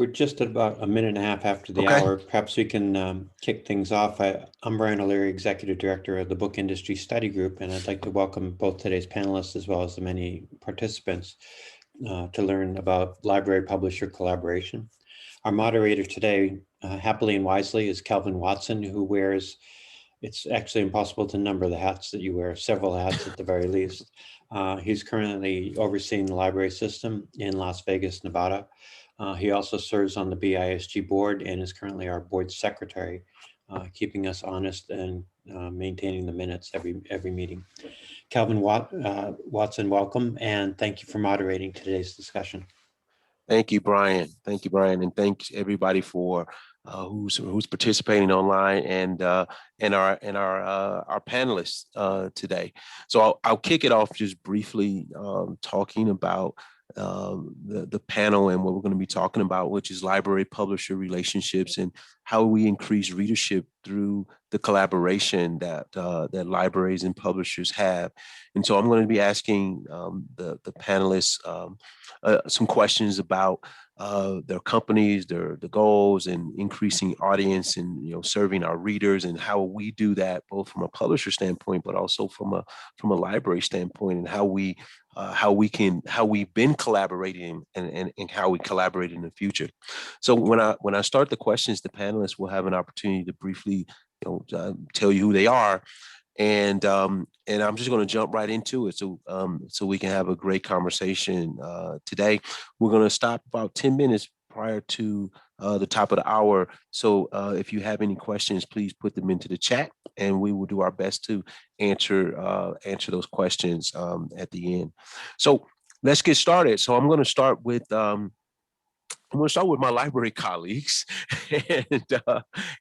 We're just at about a minute and a half after the Okay. hour. Perhaps we can kick things off. I'm Brian O'Leary, Executive Director of the Book Industry Study Group, and I'd like to welcome both today's panelists as well as the many participants to learn about library publisher collaboration. Our moderator today, happily and wisely, is Kelvin Watson, who wears, it's actually impossible to number the hats that you wear, several hats at the very least. He's currently overseeing the library system in Las Vegas, Nevada. He also serves on the BISG board and is currently our board secretary, keeping us honest and maintaining the minutes every meeting. Kelvin Watson, welcome, and thank you for moderating today's discussion. Thank you, Brian. Thank you, Brian, and thanks everybody for who's participating online and our panelists today. So I'll kick it off just briefly talking about the panel and what we're going to be talking about, which is library publisher relationships and how we increase readership through the collaboration that libraries and publishers have. And so I'm going to be asking the panelists some questions about their companies, the goals, and increasing audience, and serving our readers, and how we do that both from a publisher standpoint, but also from a library standpoint, and how we've been collaborating and how we collaborate in the future. So when I start the questions, the panelists will have an opportunity to briefly tell you who they are. And I'm just going to jump right into it so we can have a great conversation today. We're going to stop about 10 minutes prior to the top of the hour. So if you have any questions, please put them into the chat, and we will do our best to answer those questions at the end. So let's get started. So I'm going to start with my library colleagues,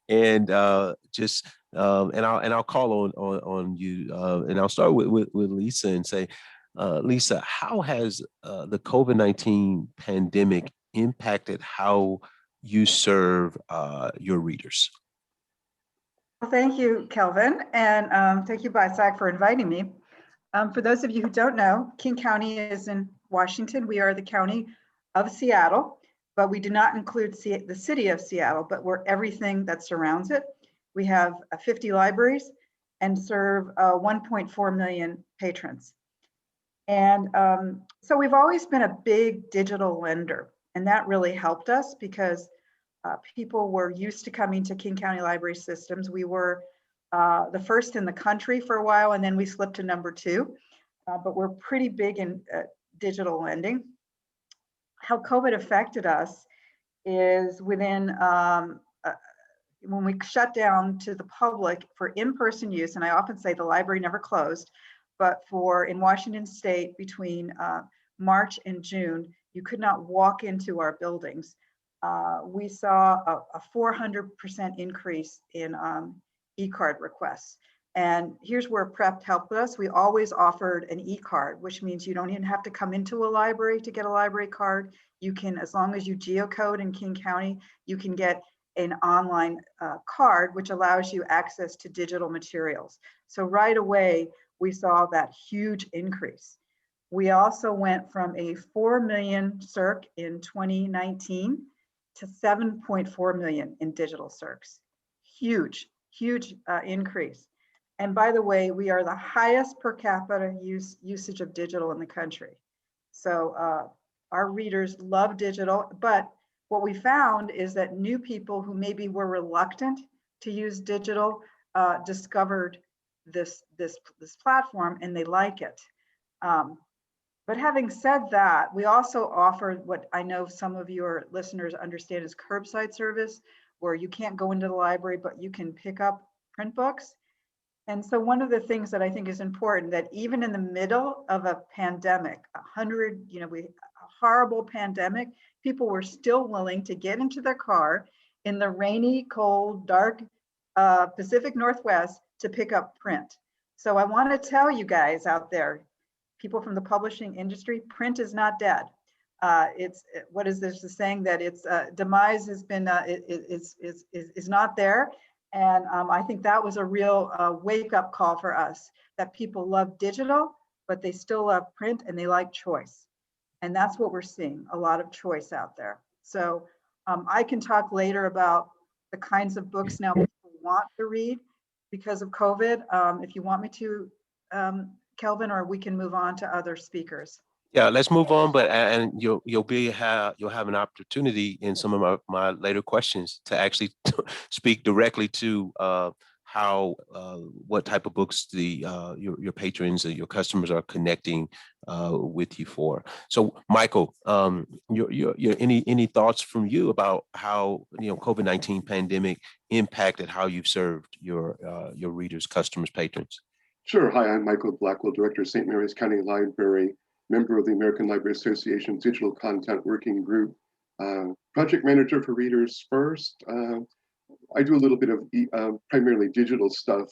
and I'll call on you, and I'll start with Lisa and say, Lisa, how has the COVID-19 pandemic impacted how you serve your readers? Well, thank you, Kelvin, and thank you, BISAC, for inviting me. For those of you who don't know, King County is in Washington. We are the county of Seattle, but we do not include the city of Seattle, but we're everything that surrounds it. We have 50 libraries and serve 1.4 million patrons. And so we've always been a big digital lender, and that really helped us because people were used to coming to King County Library Systems. We were the first in the country for a while, and then we slipped to number 2, but we're pretty big in digital lending. How COVID affected us is when we shut down to the public for in-person use, and I often say the library never closed, but in Washington State between March and June, you could not walk into our buildings. We saw a 400% increase in e-card requests. And here's where PREP helped us. We always offered an e-card, which means you don't even have to come into a library to get a library card. You can, as long as you geocode in King County, you can get an online card, which allows you access to digital materials. So right away, we saw that huge increase. We also went from a 4 million circ in 2019 to 7.4 million in digital circs. Huge increase. And by the way, we are the highest per capita usage of digital in the country. So our readers love digital, but what we found is that new people who maybe were reluctant to use digital discovered this platform, and they like it. But having said that, we also offer what I know some of your listeners understand as curbside service, where you can't go into the library, but you can pick up print books. And so one of the things that I think is important, that even in the middle of a pandemic, a horrible pandemic, people were still willing to get into their car in the rainy, cold, dark Pacific Northwest to pick up print. So I want to tell you guys out there, people from the publishing industry, print is not dead. What is this saying, that its demise has been is not there. And I think that was a real wake-up call for us, that people love digital, but they still love print and they like choice. And that's what we're seeing, a lot of choice out there. So I can talk later about the kinds of books now people want to read because of COVID. If you want me to, Kelvin, or we can move on to other speakers. Yeah, let's move on. But and you'll have an opportunity in some of my later questions to actually speak directly to how what type of books your patrons or your customers are connecting with you for. So, Michael, your any thoughts from you about how COVID-19 pandemic impacted how you've served your readers, customers, patrons? Sure. Hi, I'm Michael Blackwell, Director of St. Mary's County Library, member of the American Library Association's Digital Content Working Group, project manager for Readers First. I do a little bit of primarily digital stuff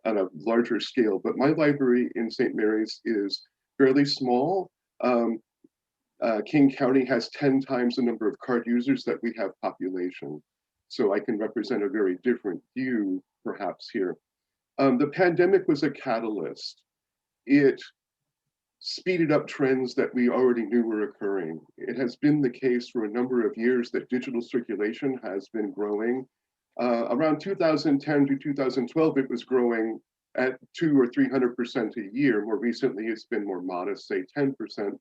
on a larger scale, but my library in St. Mary's is fairly small. King County has 10 times the number of card users that we have population. So I can represent a very different view perhaps here. The pandemic was a catalyst. It speeded up trends that we already knew were occurring. It has been the case for a number of years that digital circulation has been growing. Around 2010 to 2012, it was growing at 200 or 300% a year. More recently, it's been more modest, say 10%.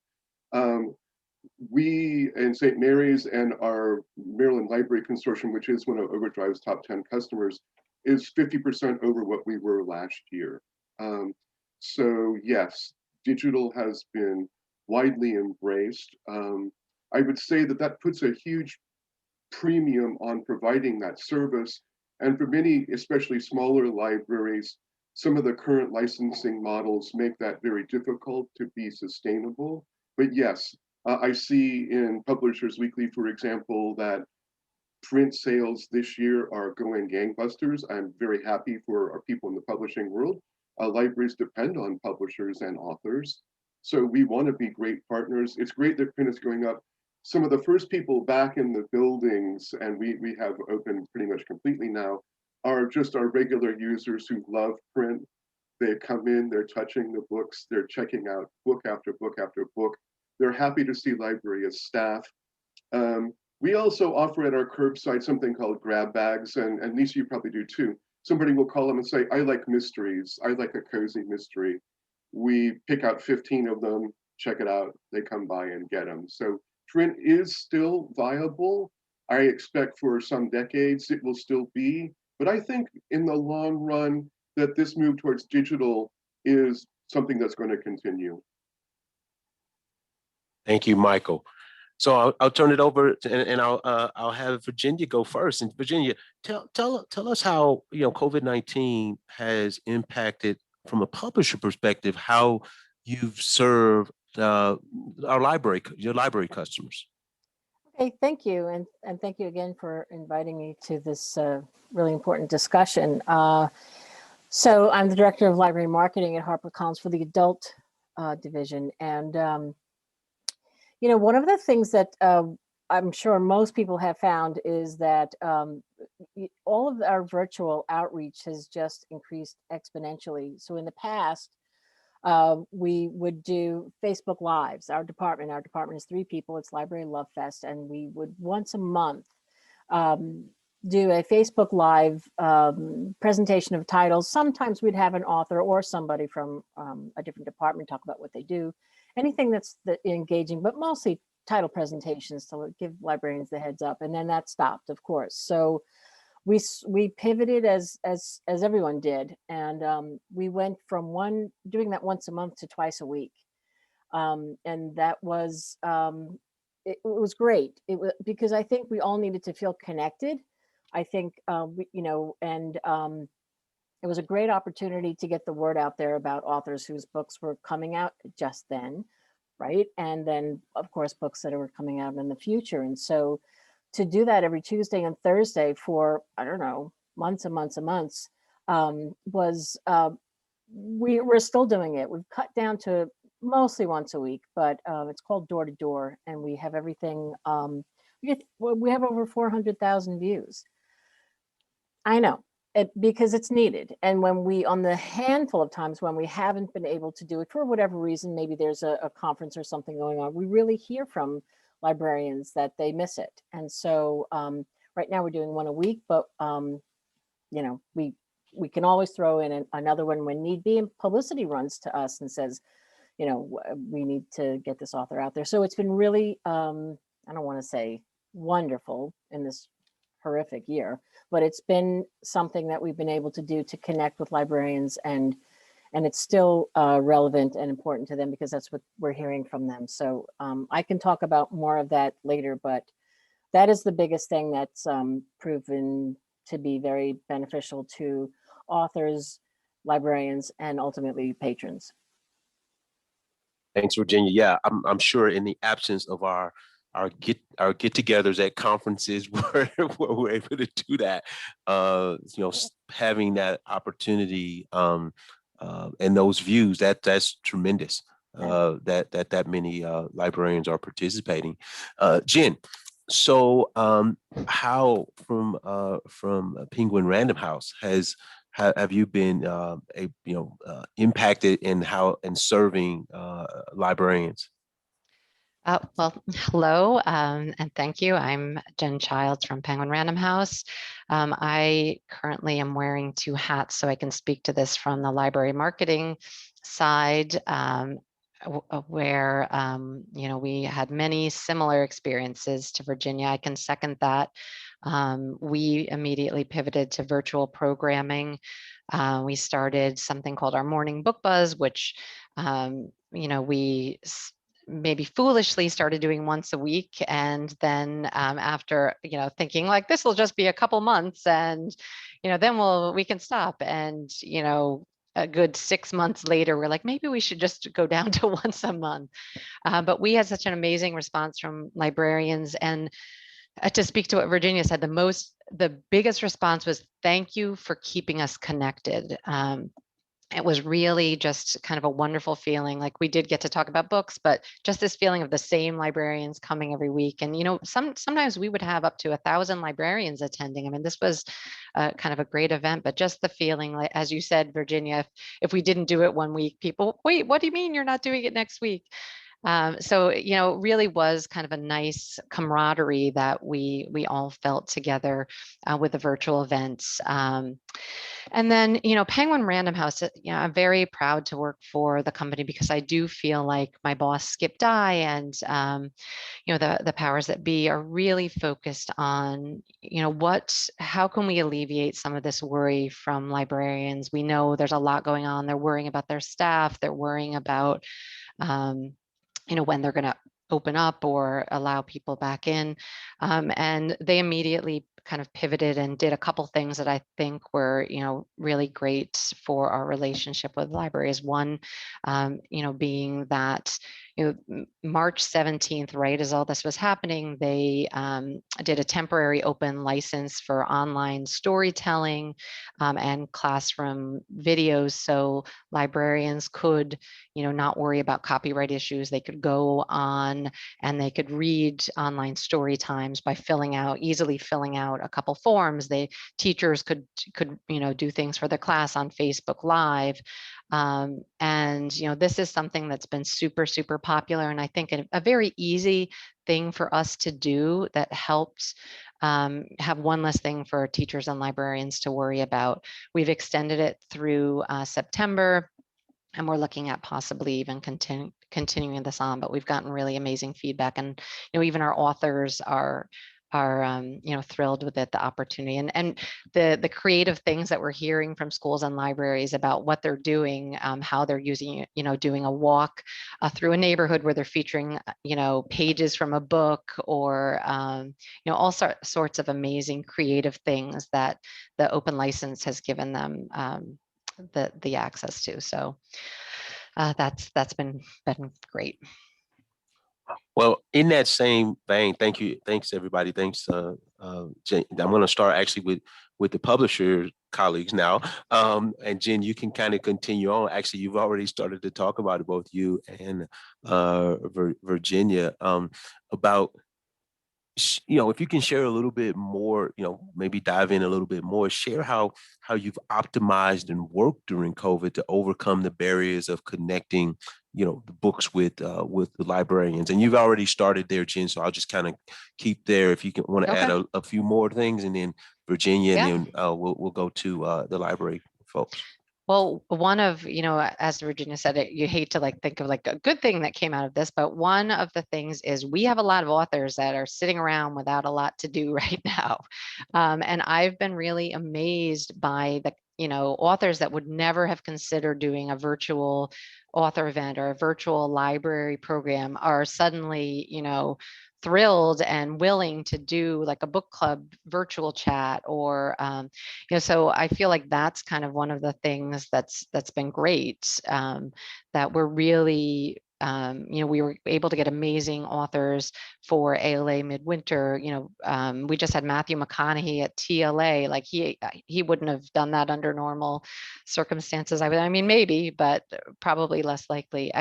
We in St. Mary's and our Maryland Library Consortium, which is one of Overdrive's top 10 customers, is 50% over what we were last year. So yes, digital has been widely embraced. I would say that that puts a huge premium on providing that service. And for many, especially smaller libraries, some of the current licensing models make that very difficult to be sustainable. But yes, I see in Publishers Weekly, for example, that print sales this year are going gangbusters. I'm very happy for our people in the publishing world. Libraries depend on publishers and authors. So we want to be great partners. It's great that print is going up. Some of the first people back in the buildings, and we have opened pretty much completely now, are just our regular users who love print. They come in, they're touching the books, they're checking out book after book after book. They're happy to see library as staff. We also offer at our curbside something called grab bags, and Lisa, you probably do too. Somebody will call them and say, I like mysteries. I like a cozy mystery. We pick out 15 of them, check it out. They come by and get them. So print is still viable. I expect for some decades it will still be. But I think in the long run that this move towards digital is something that's going to continue. Thank you, Michael. So I'll turn it over to, and I'll have Virginia go first. And Virginia, tell us how COVID-19 has impacted from a publisher perspective how you've served your library customers. Okay, thank you, and thank you again for inviting me to this really important discussion. So I'm the director of library marketing at HarperCollins for the adult division, and one of the things that I'm sure most people have found is that all of our virtual outreach has just increased exponentially. So in the past, we would do Facebook Lives. Our department is 3 people. It's Library Love Fest, and we would once a month do a Facebook Live presentation of titles. Sometimes we'd have an author or somebody from a different department talk about what they do. Anything that's engaging, but mostly title presentations to give librarians the heads up. And then that stopped, of course. So we pivoted as everyone did, and we went from doing that once a month to twice a week, and that was it was great. It was because I think we all needed to feel connected. I think it was a great opportunity to get the word out there about authors whose books were coming out just then, right? And then, of course, books that were coming out in the future. And so to do that every Tuesday and Thursday for, I don't know, months and months and months was, we're still doing it. We've cut down to mostly once a week, but it's called Door to Door. And we have everything, we have over 400,000 views. I know. Because it's needed. And when on the handful of times when we haven't been able to do it for whatever reason, maybe there's a conference or something going on, we really hear from librarians that they miss it. And so right now we're doing one a week, but we can always throw in another one when need be, and publicity runs to us and says, we need to get this author out there. So it's been really, I don't want to say wonderful in this horrific year, but it's been something that we've been able to do to connect with librarians, and it's still relevant and important to them because that's what we're hearing from them. So I can talk about more of that later, but that is the biggest thing that's proven to be very beneficial to authors, librarians, and ultimately patrons. Thanks, Virginia. Yeah, I'm sure in the absence of our get-togethers at conferences where we're able to do that, having that opportunity and those views, that's tremendous. That many librarians are participating. Jen, so how from Penguin Random House have you been impacted in serving librarians? Well, hello, and thank you. I'm Jen Childs from Penguin Random House. I currently am wearing two hats, so I can speak to this from the library marketing side, where we had many similar experiences to Virginia. I can second that. We immediately pivoted to virtual programming. We started something called our Morning Book Buzz, which we maybe foolishly started doing once a week, and then after thinking like this will just be a couple months, and then we can stop, and a good 6 months later we're like, maybe we should just go down to once a month. But we had such an amazing response from librarians, and to speak to what Virginia said, the biggest response was, thank you for keeping us connected. It was really just kind of a wonderful feeling. Like, we did get to talk about books, but just this feeling of the same librarians coming every week. And, sometimes we would have up to 1,000 librarians attending. I mean, this was kind of a great event, but just the feeling, like, as you said, Virginia, if we didn't do it one week, people, wait, what do you mean you're not doing it next week? So, it really was kind of a nice camaraderie that we all felt together with the virtual events. And then, Penguin Random House, I'm very proud to work for the company because I do feel like my boss, Skip Dye, and, the powers that be are really focused on, how can we alleviate some of this worry from librarians? We know there's a lot going on. They're worrying about their staff. They're worrying about, when they're going to open up or allow people back in. And they immediately kind of pivoted and did a couple things that I think were, really great for our relationship with libraries. One, being that, March 17th, right, as all this was happening, they did a temporary open license for online storytelling and classroom videos. So librarians could, not worry about copyright issues. They could go on and they could read online story times by easily filling out a couple forms. Teachers could do things for their class on Facebook Live. And this is something that's been super, super popular, and I think a very easy thing for us to do that helps have one less thing for teachers and librarians to worry about. We've extended it through September, and we're looking at possibly even continuing this on, but we've gotten really amazing feedback, and even our authors are thrilled with it, the opportunity, and the creative things that we're hearing from schools and libraries about what they're doing, how they're using it, doing a walk through a neighborhood where they're featuring pages from a book, or all sorts of amazing creative things that the open license has given them the access to. So that's been great. Well, in that same vein, thank you. Thanks, everybody. Thanks, Jen. I'm going to start actually with the publisher colleagues now. And Jen, you can kind of continue on. Actually, you've already started to talk about it, both you and Virginia, about, if you can share a little bit more, maybe dive in a little bit more, share how you've optimized and worked during COVID to overcome the barriers of connecting the books with the librarians. And you've already started there, Jen, so I'll just kind of keep there if you want to add a few more things, and then Virginia, and then we'll go to the library folks. Well, one of, as Virginia said, you hate to think of a good thing that came out of this, but one of the things is we have a lot of authors that are sitting around without a lot to do right now. And I've been really amazed by the, authors that would never have considered doing a virtual author event or a virtual library program are suddenly, thrilled and willing to do like a book club virtual chat, or so I feel like that's kind of one of the things that's been great, that we're really we were able to get amazing authors for ALA Midwinter. We just had Matthew McConaughey at TLA. Like he wouldn't have done that under normal circumstances. I mean, maybe, but probably less likely.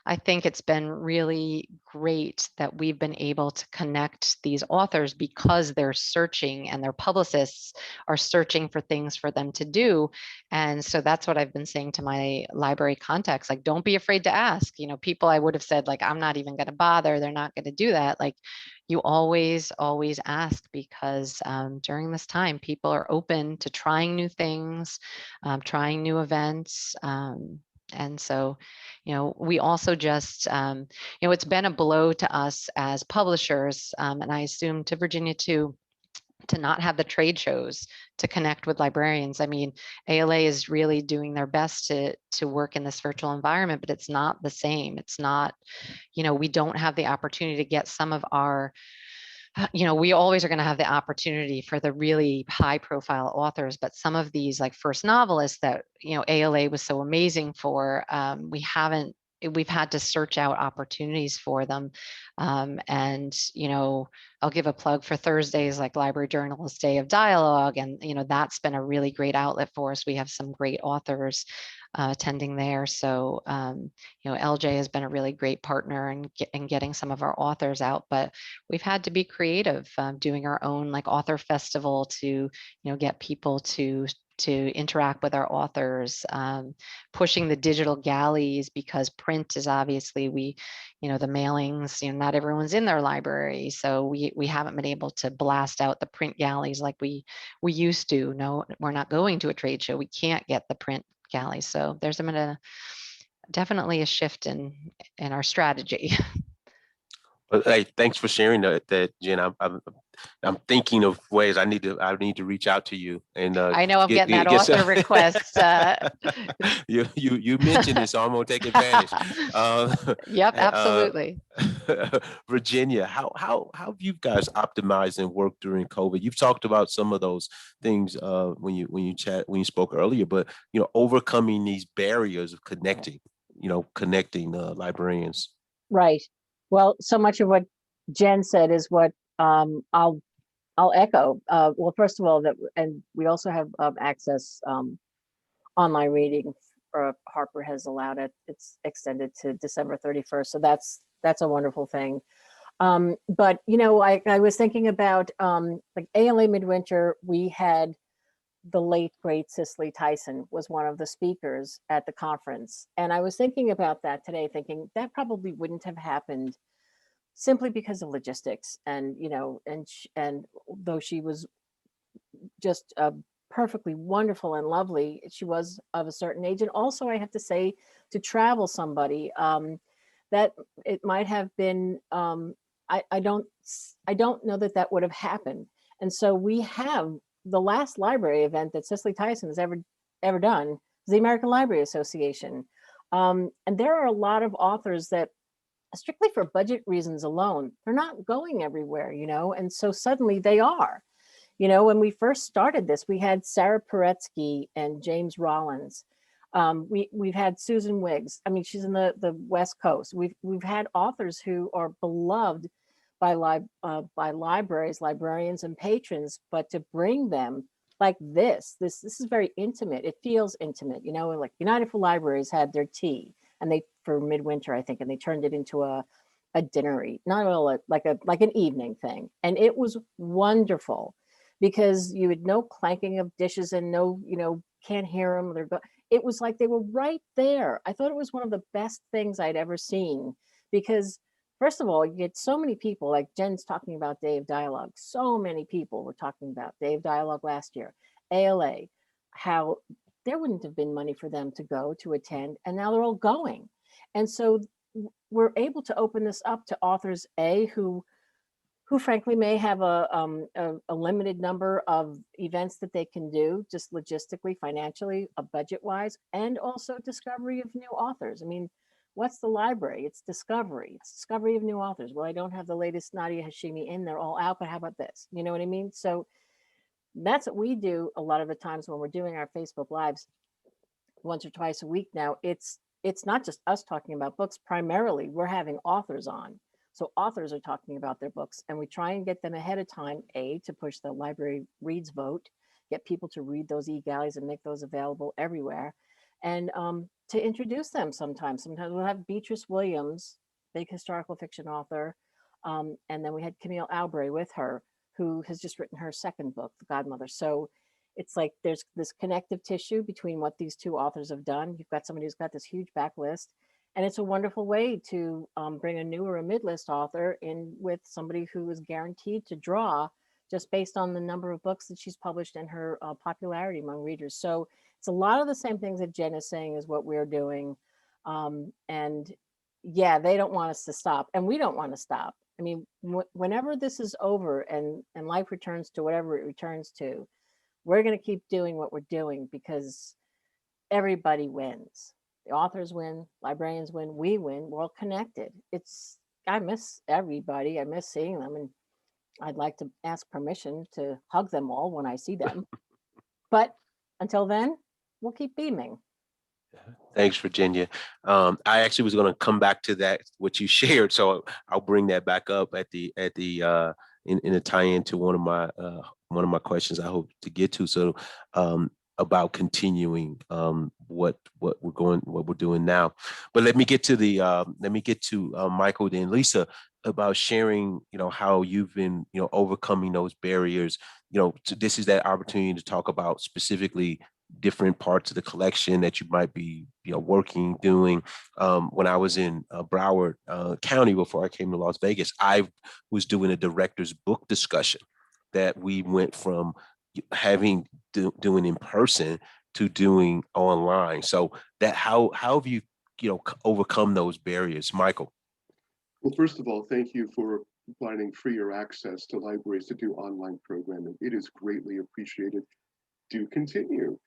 I think it's been really great that we've been able to connect these authors because they're searching, and their publicists are searching for things for them to do. And so that's what I've been saying to my library contacts, like, don't be afraid to ask. People I would have said, like, I'm not even going to bother, they're not going to do that. Like, you always ask, because during this time, people are open to trying new things, trying new events. And so, we also just, it's been a blow to us as publishers, and I assume to Virginia too, to not have the trade shows to connect with librarians. I mean, ALA is really doing their best to work in this virtual environment, but it's not the same. It's not, we don't have the opportunity to get some of our, we always are going to have the opportunity for the really high profile authors, but some of these like first novelists that, ALA was so amazing for, we've had to search out opportunities for them. And, I'll give a plug for Thursdays, like Library Journalist Day of Dialogue. And, that's been a really great outlet for us. We have some great authors attending there. So, LJ has been a really great partner in getting some of our authors out, but we've had to be creative, doing our own like author festival to, get people to interact with our authors, pushing the digital galleys, because print is obviously the mailings, not everyone's in their library. So we haven't been able to blast out the print galleys like we used to. No, we're not going to a trade show. We can't get the print galleys. So there's been definitely a shift in our strategy. Well, hey, thanks for sharing that, Jen. I'm thinking of ways I need to reach out to you, and I know I'm getting that author request. You mentioned it, so I'm gonna take advantage. Yep, absolutely. Virginia, how have you guys optimized and worked during COVID? You've talked about some of those things when you spoke earlier, but overcoming these barriers of connecting librarians. Right. Well, so much of what Jen said is what I'll echo. Well, first of all, and we also have access online reading. Harper has allowed it. It's extended to December 31st, so that's a wonderful thing. But I was thinking about like ALA Midwinter. We had the late great Cicely Tyson was one of the speakers at the conference, and I was thinking about that today, thinking that probably wouldn't have happened simply because of logistics, and and though she was just perfectly wonderful and lovely, she was of a certain age. And also, I have to say, to travel somebody, that it might have been, I don't know that would have happened. And so we have the last library event that Cicely Tyson has ever done is the American Library Association. And there are a lot of authors that, strictly for budget reasons alone, they're not going everywhere, and so suddenly they are. When we first started this, we had Sarah Paretsky and James Rollins. We've had Susan Wiggs. I mean, she's in the West Coast. We've had authors who are beloved by libraries, librarians, and patrons, but to bring them like this is very intimate. It feels intimate, like United for Libraries had their tea, and for Midwinter, I think, and they turned it into a dinnery, not all like an evening thing. And it was wonderful because you had no clanking of dishes and no, can't hear them. it was like they were right there. I thought it was one of the best things I'd ever seen, because first of all, you get so many people, like Jen's talking about Day of Dialogue. So many people were talking about Day of Dialogue last year, ALA, how there wouldn't have been money for them to go to attend, and now they're all going. And so we're able to open this up to authors, who frankly may have a limited number of events that they can do, just logistically, financially, budget-wise, and also discovery of new authors. I mean, what's the library? It's discovery. It's discovery of new authors. Well, I don't have the latest Nadia Hashimi in, they're all out, but how about this? You know what I mean? So that's what we do a lot of the times when we're doing our Facebook Lives once or twice a week now. It's not just us talking about books. Primarily, we're having authors on. So authors are talking about their books, and we try and get them ahead of time, to push the library reads vote, get people to read those e-galleys and make those available everywhere, and to introduce them sometimes. Sometimes we'll have Beatrice Williams, big historical fiction author, and then we had Camille Albray with her, who has just written her second book, The Godmother. So it's like there's this connective tissue between what these two authors have done. You've got somebody who's got this huge backlist, and it's a wonderful way to bring a new or a mid-list author in with somebody who is guaranteed to draw just based on the number of books that she's published and her popularity among readers. So it's a lot of the same things that Jen is saying is what we're doing. And yeah, they don't want us to stop, and we don't want to stop. I mean, whenever this is over and life returns to whatever it returns to, we're going to keep doing what we're doing, because everybody wins. The authors win, librarians win, we win, we're all connected. I miss everybody. I miss seeing them, and I'd like to ask permission to hug them all when I see them. But until then, we'll keep beaming. Thanks, Virginia. I actually was going to come back to that, what you shared, so I'll bring that back up in a tie-in to one of my questions I hope to get to. So about continuing what we're doing now. But let me get to Michael, then Lisa, about sharing, how you've been, overcoming those barriers. So this is that opportunity to talk about specifically different parts of the collection that you might be, doing. When I was in Broward County before I came to Las Vegas, I was doing a director's book discussion that we went from doing in person to doing online. So that how have you overcome those barriers, Michael? Well, first of all, thank you for providing freer access to libraries to do online programming. It is greatly appreciated. Do continue.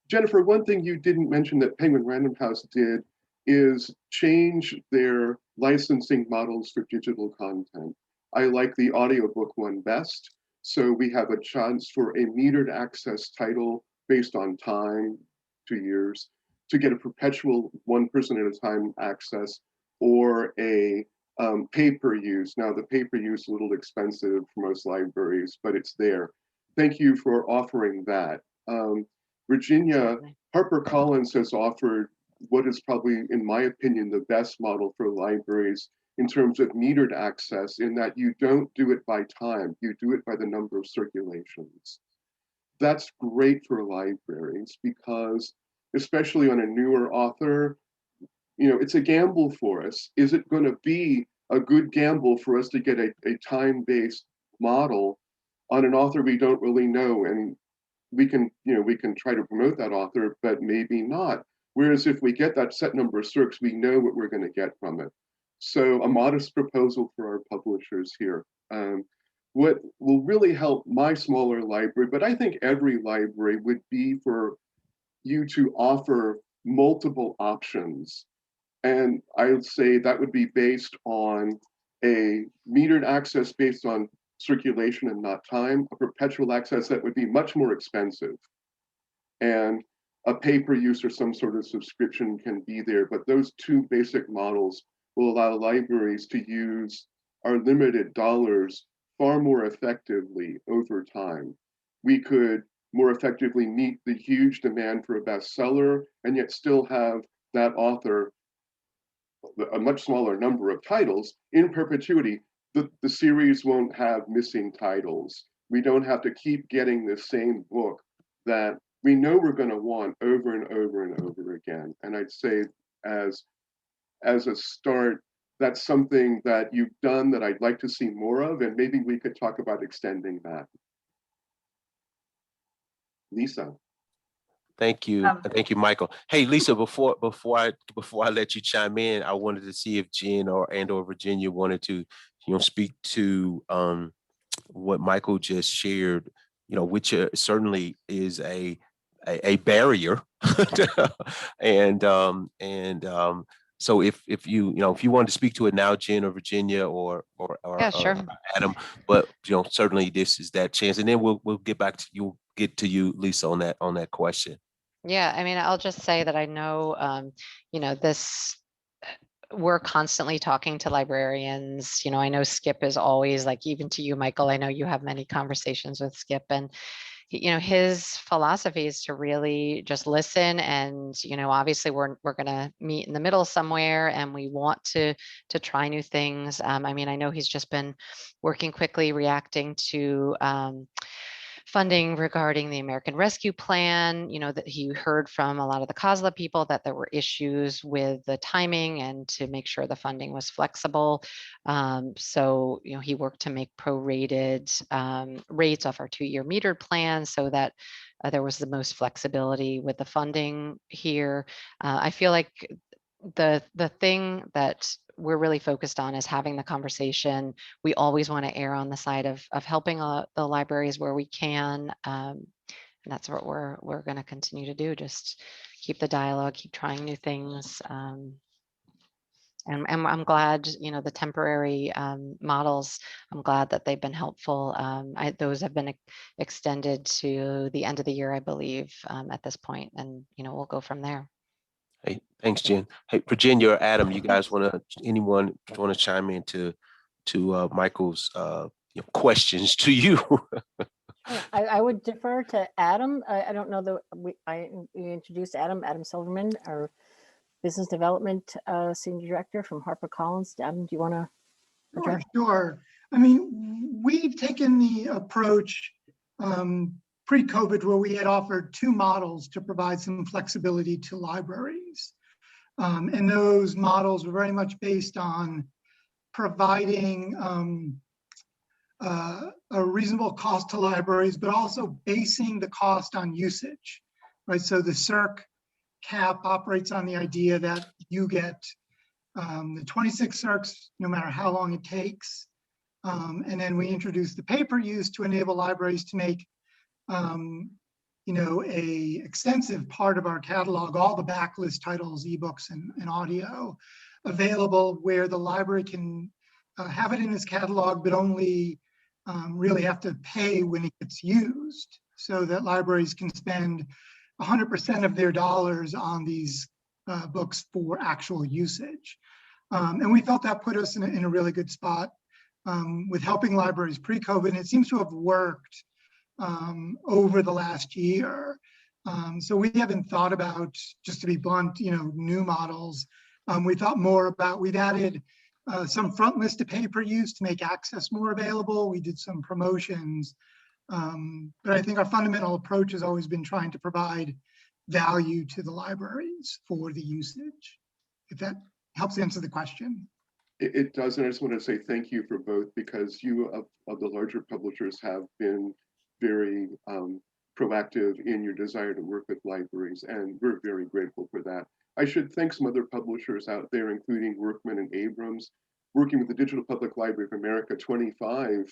Jennifer, one thing you didn't mention that Penguin Random House did is change their licensing models for digital content. I like the audiobook one best. So we have a chance for a metered access title based on time, 2 years, to get a perpetual one person at a time access, or a pay-per-use. Now the pay-per-use is a little expensive for most libraries, but it's there. Thank you for offering that. Virginia, HarperCollins has offered what is probably, in my opinion, the best model for libraries in terms of metered access, in that you don't do it by time, you do it by the number of circulations. That's great for libraries because, especially on a newer author, it's a gamble for us. Is it going to be a good gamble for us to get a time-based model on an author we don't really know? And we can try to promote that author, but maybe not. Whereas if we get that set number of circs, we know what we're going to get from it. So a modest proposal for our publishers here. What will really help my smaller library, but I think every library, would be for you to offer multiple options. And I would say that would be based on a metered access based on circulation and not time, a perpetual access that would be much more expensive, and a pay-per-use or some sort of subscription can be there. But those two basic models will allow libraries to use our limited dollars far more effectively over time. We could more effectively meet the huge demand for a bestseller and yet still have that author, a much smaller number of titles, in perpetuity. The series won't have missing titles. We don't have to keep getting the same book that we know we're going to want over and over and over again. And I'd say as a start, that's something that you've done that I'd like to see more of, and maybe we could talk about extending that. Lisa. Thank you. Thank you, Michael. Hey, Lisa, before I let you chime in, I wanted to see if Jen or Virginia wanted to, speak to what Michael just shared, which certainly is a barrier. So if you wanted to speak to it now, Jen or Virginia or Yeah, sure. Adam, but certainly this is that chance, and then we'll get back to you. Get to you, Lisa, on that question. Yeah, I mean, I'll just say that I know, this, we're constantly talking to librarians. I know Skip is always, like, even to you, Michael, I know you have many conversations with Skip, and his philosophy is to really just listen. And, obviously we're going to meet in the middle somewhere, and we want to try new things. I mean, I know he's just been working quickly, reacting to funding regarding the American Rescue Plan, that he heard from a lot of the COSLA people that there were issues with the timing and to make sure the funding was flexible. So, he worked to make prorated rates off our 2-year metered plan so that there was the most flexibility with the funding here. I feel like the thing that we're really focused on is having the conversation. We always want to err on the side of helping the libraries where we can. And that's what we're going to continue to do. Just keep the dialogue, keep trying new things. And I'm glad, the temporary models, I'm glad that they've been helpful. Those have been extended to the end of the year, I believe, at this point. And, we'll go from there. Hey, thanks, Jen. Hey, Virginia or Adam, you guys anyone want to chime in to Michael's questions to you? I would defer to Adam. I don't know that we introduced Adam Silverman, our business development senior director from HarperCollins. Adam, do you want to address? Sure. I mean, we've taken the approach pre-COVID where we had offered 2 models to provide some flexibility to libraries. And those models were very much based on providing a reasonable cost to libraries, but also basing the cost on usage, right? So the CERC cap operates on the idea that you get the 26 CERCs no matter how long it takes. And then we introduced the paper use to enable libraries to make a extensive part of our catalog, all the backlist titles, ebooks, and audio available, where the library can have it in its catalog, but only really have to pay when it gets used, so that libraries can spend 100% of their dollars on these books for actual usage. And we felt that put us in a really good spot with helping libraries pre-COVID, and it seems to have worked over the last year. So we haven't thought about, just to be blunt, new models. We thought more about, we've added some front list to pay per use to make access more available. We did some promotions, but I think our fundamental approach has always been trying to provide value to the libraries for the usage, if that helps answer the question. It does, and I just want to say thank you for both, because you of the larger publishers have been very proactive in your desire to work with libraries, and we're very grateful for that. I should thank some other publishers out there, including Workman and Abrams. Working with the Digital Public Library of America, 25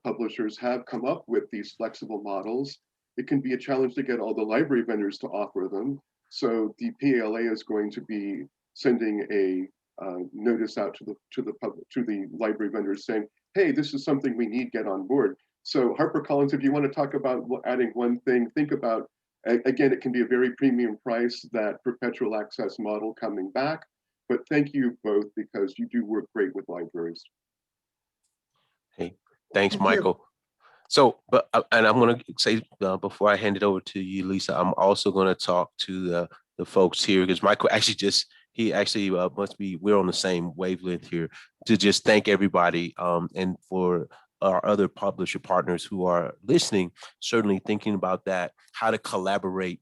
publishers have come up with these flexible models. It can be a challenge to get all the library vendors to offer them. So the PLA is going to be sending a notice out to the library vendors saying, hey, this is something we need, get on board. So HarperCollins, if you want to talk about adding one thing, think about, again, it can be a very premium price, that perpetual access model coming back. But thank you both, because you do work great with libraries. Hey, thanks, Michael. So, and I'm going to say before I hand it over to you, Lisa, I'm also going to talk to the folks here, because Michael actually must be, we're on the same wavelength here, to just thank everybody and for our other publisher partners who are listening, certainly thinking about that, how to collaborate,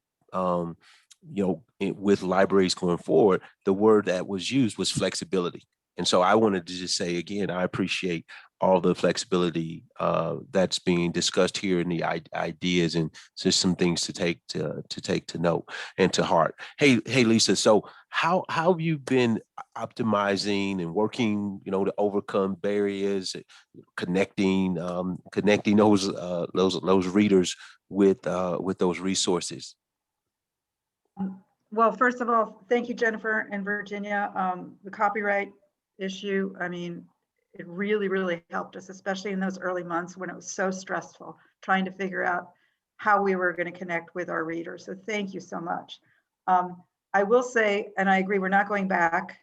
with libraries going forward. The word that was used was flexibility. And so I wanted to just say again, I appreciate all the flexibility that's being discussed here and the ideas, and just some things to take to note and to heart. Hey, Lisa. So how have you been optimizing and working, to overcome barriers, connecting those readers with those resources? Well, first of all, thank you, Jennifer and Virginia. The copyright issue, I mean, it really, really helped us, especially in those early months when it was so stressful trying to figure out how we were going to connect with our readers. So thank you so much. I will say, and I agree, we're not going back.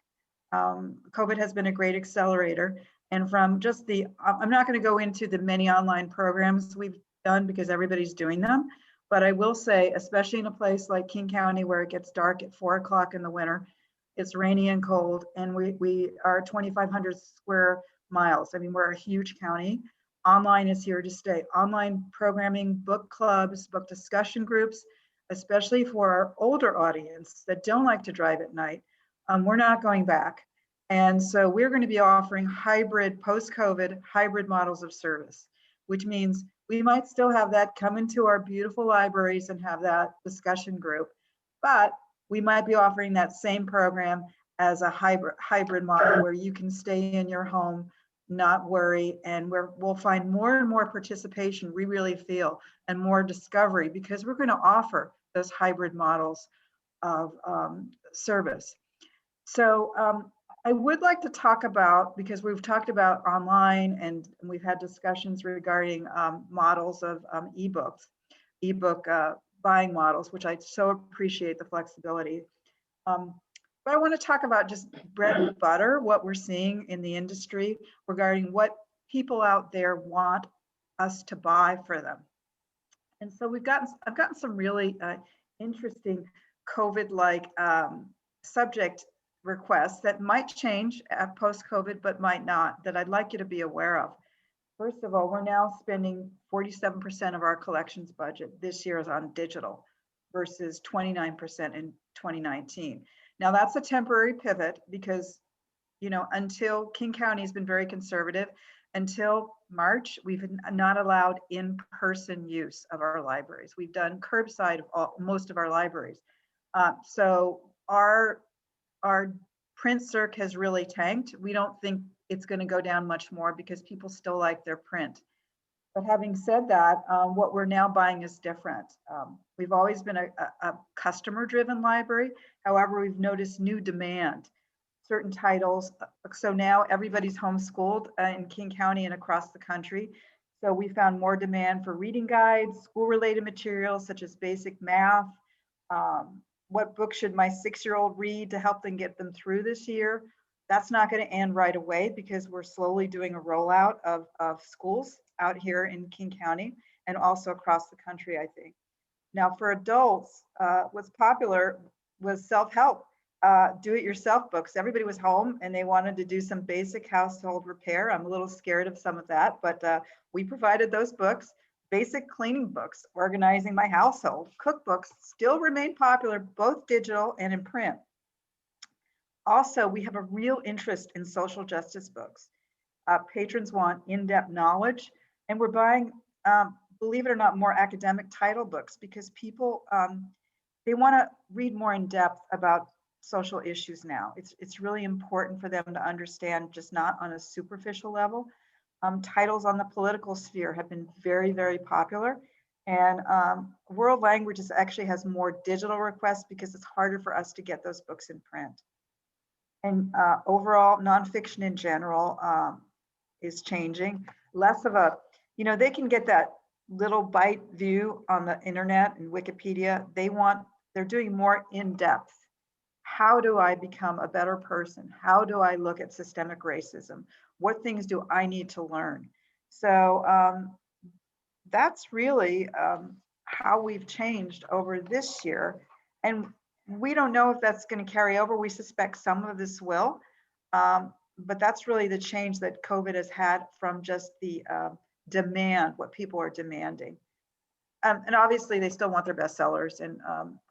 COVID has been a great accelerator. And from just I'm not going to go into the many online programs we've done because everybody's doing them. But I will say, especially in a place like King County where it gets dark at 4 o'clock in the winter, it's rainy and cold, and we are 2,500 square miles. I mean, we're a huge county. Online is here to stay. Online programming, book clubs, book discussion groups, especially for our older audience that don't like to drive at night. We're not going back. And so we're going to be offering hybrid, post-COVID hybrid models of service, which means we might still have that come into our beautiful libraries and have that discussion group, but we might be offering that same program as a hybrid model where you can stay in your home, not worry, and we'll find more and more participation, we really feel, and more discovery, because we're going to offer those hybrid models of service. So I would like to talk about, because we've talked about online and we've had discussions regarding models of ebook buying models, which I so appreciate the flexibility. But I want to talk about just bread and butter, what we're seeing in the industry regarding what people out there want us to buy for them. And so I've gotten some really interesting COVID-like subject requests that might change at post-COVID, but might not, that I'd like you to be aware of. First of all, we're now spending 47% of our collections budget this year is on digital versus 29% in 2019. Now that's a temporary pivot because, until King County has been very conservative, until March, we've not allowed in-person use of our libraries. We've done curbside of most of our libraries. So our print circ has really tanked. We don't think it's going to go down much more because people still like their print. But having said that, what we're now buying is different. We've always been a customer-driven library. However, we've noticed new demand, certain titles. So now everybody's homeschooled in King County and across the country. So we found more demand for reading guides, school-related materials such as basic math. What book should my 6-year-old read to help them get them through this year? That's not going to end right away because we're slowly doing a rollout of schools out here in King County and also across the country, I think. Now for adults, what's popular was self-help, do-it-yourself books. Everybody was home and they wanted to do some basic household repair. I'm a little scared of some of that, but we provided those books. Basic cleaning books, organizing my household, cookbooks still remain popular, both digital and in print. Also, we have a real interest in social justice books. Patrons want in-depth knowledge, and we're buying, believe it or not, more academic title books because people, they want to read more in depth about social issues now. It's really important for them to understand, just not on a superficial level. Titles on the political sphere have been very, very popular. And world languages actually has more digital requests because it's harder for us to get those books in print. And overall, nonfiction in general is changing. Less of a, they can get that little bite view on the internet and Wikipedia. They're doing more in depth. How do I become a better person? How do I look at systemic racism? What things do I need to learn? So that's really how we've changed over this year. And we don't know if that's going to carry over. We suspect some of this will, but that's really the change that COVID has had from just the demand, what people are demanding. And obviously they still want their bestsellers and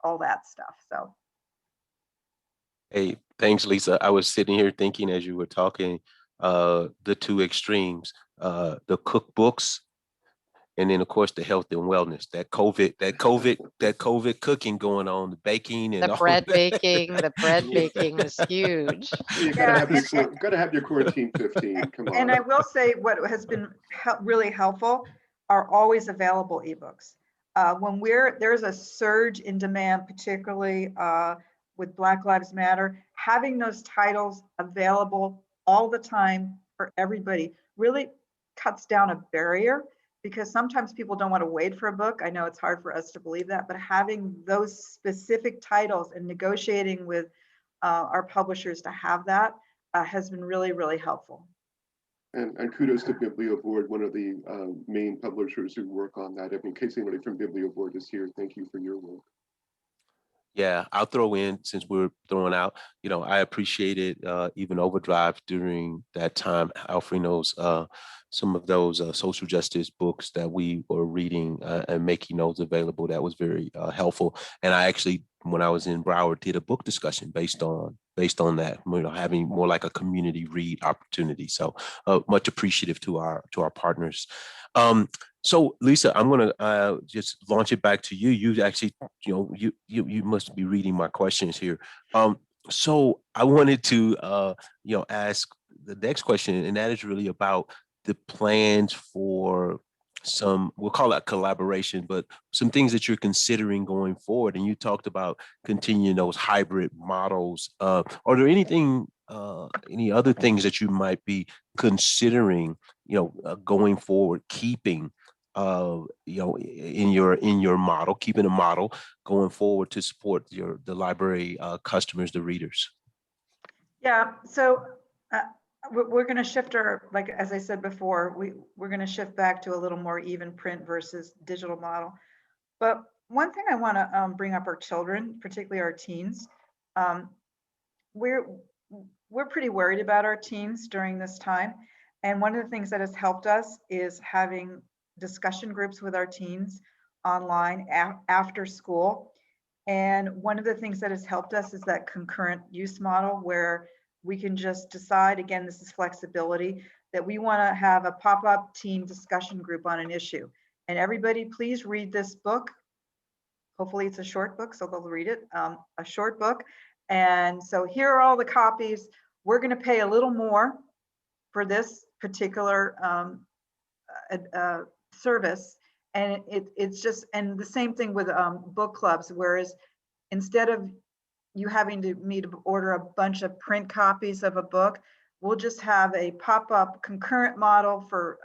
all that stuff. So. Hey, thanks, Lisa. I was sitting here thinking as you were talking, the two extremes, the cookbooks, and then of course the health and wellness, that COVID cooking going on, the baking and The all bread that. baking, the bread baking was huge. You gotta have your quarantine 15. Come on. And I will say what has been really helpful are always available ebooks. When there's a surge in demand, particularly with Black Lives Matter, having those titles available all the time for everybody really cuts down a barrier, because sometimes people don't want to wait for a book. I know it's hard for us to believe that, but having those specific titles and negotiating with our publishers to have that has been really, really helpful. And kudos to BiblioBoard, one of the main publishers who work on that. In case anybody from BiblioBoard is here, thank you for your work. Yeah, I'll throw in, since we're throwing out, I appreciated even Overdrive during that time, Alfredo's some of those social justice books that we were reading and making those available. That was very helpful. And I actually, when I was in Broward, did a book discussion based on that, having more like a community read opportunity. So much appreciative to our partners. So Lisa, I'm gonna just launch it back to you. You actually, you must be reading my questions here. So I wanted to, ask the next question, and that is really about the plans for some, we'll call that collaboration, but some things that you're considering going forward. And you talked about continuing those hybrid models. Are there any other things that you might be considering, going forward, keeping, in your model, keeping a model going forward to support the library customers, the readers? Yeah, so we're going to shift like as I said before, we're going to shift back to a little more even print versus digital model. But one thing I want to bring up, our children, particularly our teens. We're pretty worried about our teens during this time. And one of the things that has helped us is having discussion groups with our teens online after school. And one of the things that has helped us is that concurrent use model, where we can just decide, again, this is flexibility, that we want to have a pop-up teen discussion group on an issue. And everybody, please read this book. Hopefully it's a short book, so they'll read it, a short book. And so here are all the copies. We're going to pay a little more for this particular service. And it's just, and the same thing with book clubs, whereas instead of you having me to order a bunch of print copies of a book, we'll just have a pop-up concurrent model for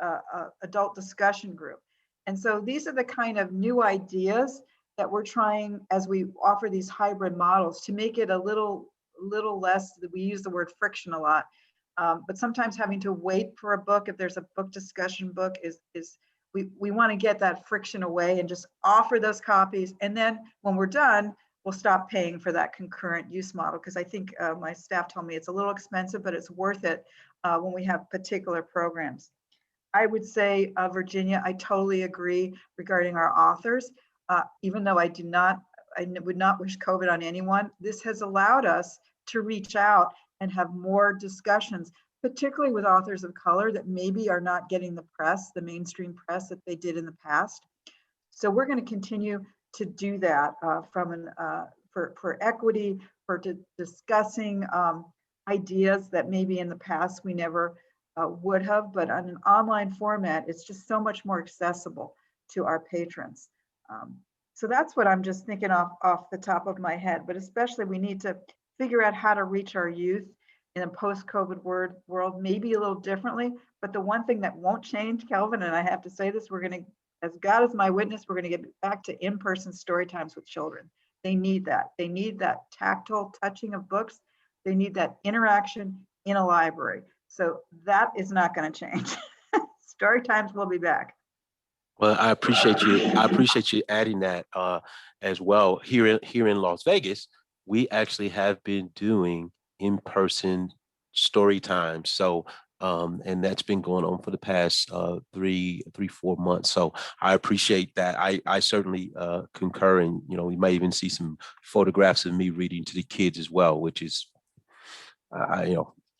adult discussion group. And so these are the kind of new ideas that we're trying as we offer these hybrid models to make it a little less, we use the word friction a lot, but sometimes having to wait for a book, if there's a book discussion book, we want to get that friction away and just offer those copies. And then when we're done, we'll stop paying for that concurrent use model, because I think my staff told me it's a little expensive, but it's worth it when we have particular programs. I would say, Virginia, I totally agree regarding our authors. Even though I would not wish COVID on anyone, this has allowed us to reach out and have more discussions, particularly with authors of color that maybe are not getting the press, the mainstream press that they did in the past. So we're going to continue to do that for equity, for discussing ideas that maybe in the past we never would have, but on an online format, it's just so much more accessible to our patrons. So that's what I'm just thinking off the top of my head, but especially we need to figure out how to reach our youth in a post-COVID world, maybe a little differently. But the one thing that won't change, Kelvin, and I have to say this, we're going to, as God is my witness, we're going to get back to in-person story times with children. They need that. They need that tactile touching of books. They need that interaction in a library. So that is not going to change. Story times will be back. Well, I appreciate you adding that as well. Here in Las Vegas, we actually have been doing in-person story times. So And that's been going on for the past 4 months. So I appreciate that. I certainly concur, and you might even see some photographs of me reading to the kids as well, which is,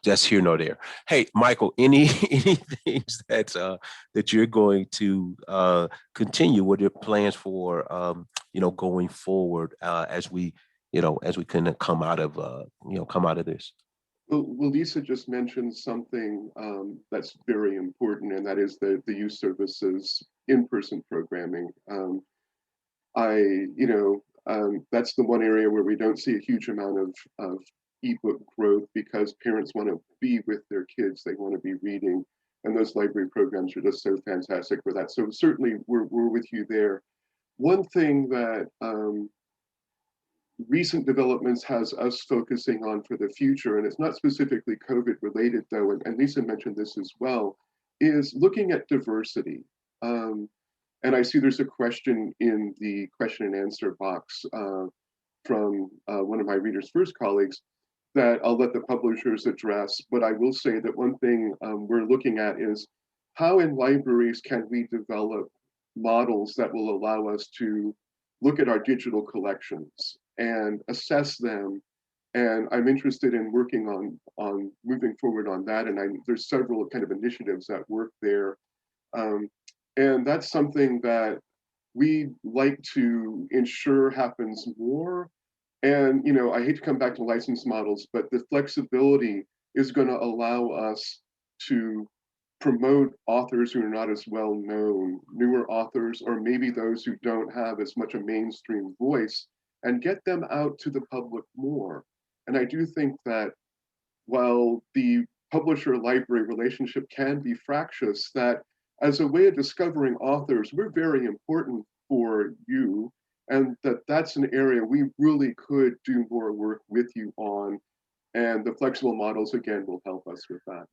just here nor there. Hey, Michael, any things that you're going to continue? What are your plans for going forward as we kind of come out of this? Well, Lisa just mentioned something that's very important, and that is the youth services in-person programming. That's the one area where we don't see a huge amount of ebook growth, because parents want to be with their kids, they want to be reading, and those library programs are just so fantastic for that. So certainly we're with you there. One thing that recent developments has us focusing on for the future, and it's not specifically COVID related though, and Lisa mentioned this as well, is looking at diversity. And I see there's a question in the question and answer box from one of my Readers First colleagues that I'll let the publishers address, but I will say that one thing we're looking at is how in libraries can we develop models that will allow us to look at our digital collections and assess them. And I'm interested in working on moving forward on that. And there's several kind of initiatives at work there. And that's something that we like to ensure happens more. And, I hate to come back to license models, but the flexibility is going to allow us to promote authors who are not as well known, newer authors, or maybe those who don't have as much a mainstream voice, and get them out to the public more. And I do think that while the publisher-library relationship can be fractious, that as a way of discovering authors, we're very important for you, and that's an area we really could do more work with you on. And the flexible models, again, will help us with that.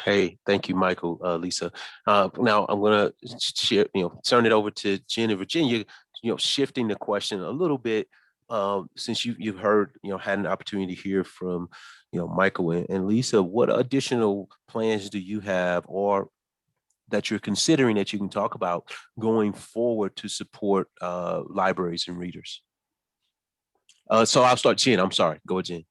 Hey, thank you, Michael, Lisa. Now I'm going to share, turn it over to Jen and Virginia, shifting the question a little bit, since you've heard, had an opportunity to hear from, Michael and Lisa. What additional plans do you have, or that you're considering, that you can talk about going forward to support libraries and readers? So I'll start, Jen. I'm sorry. Go ahead, Jen.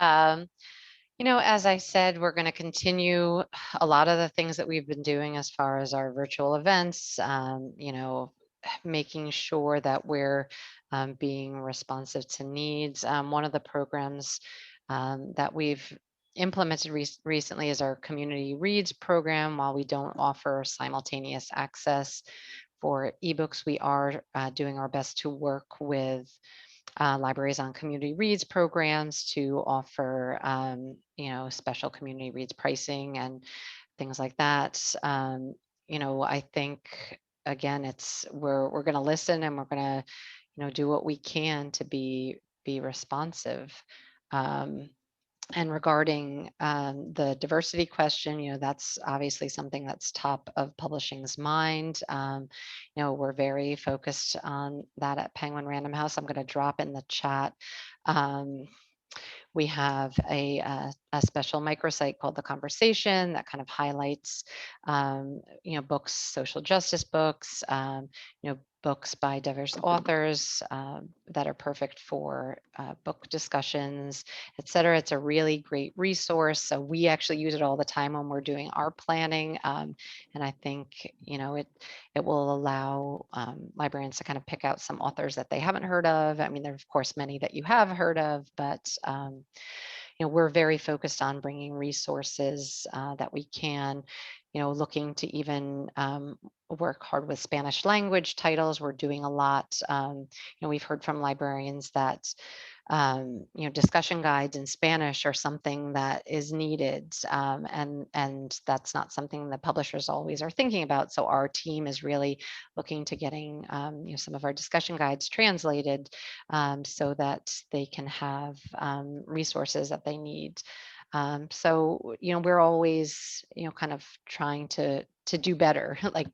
As I said, we're going to continue a lot of the things that we've been doing as far as our virtual events, making sure that we're being responsive to needs. One of the programs that we've implemented recently is our Community Reads program. While we don't offer simultaneous access for ebooks, we are doing our best to work with libraries on Community Reads programs to offer, special Community Reads pricing and things like that. I think, again, we're going to listen, and we're going to, do what we can to be responsive. And regarding the diversity question, that's obviously something that's top of publishing's mind. We're very focused on that at Penguin Random House. I'm going to drop in the chat. We have a special microsite called The Conversation that kind of highlights, books, social justice books, books by diverse authors that are perfect for book discussions, etc. It's a really great resource. So we actually use it all the time when we're doing our planning. And I think, it will allow librarians to kind of pick out some authors that they haven't heard of. I mean, there are, of course, many that you have heard of, but we're very focused on bringing resources that we can, looking to even work hard with Spanish language titles. We're doing a lot. We've heard from librarians that, discussion guides in Spanish are something that is needed. And that's not something that publishers always are thinking about. So our team is really looking to getting, some of our discussion guides translated so that they can have resources that they need. So, we're always, kind of trying to do better, like,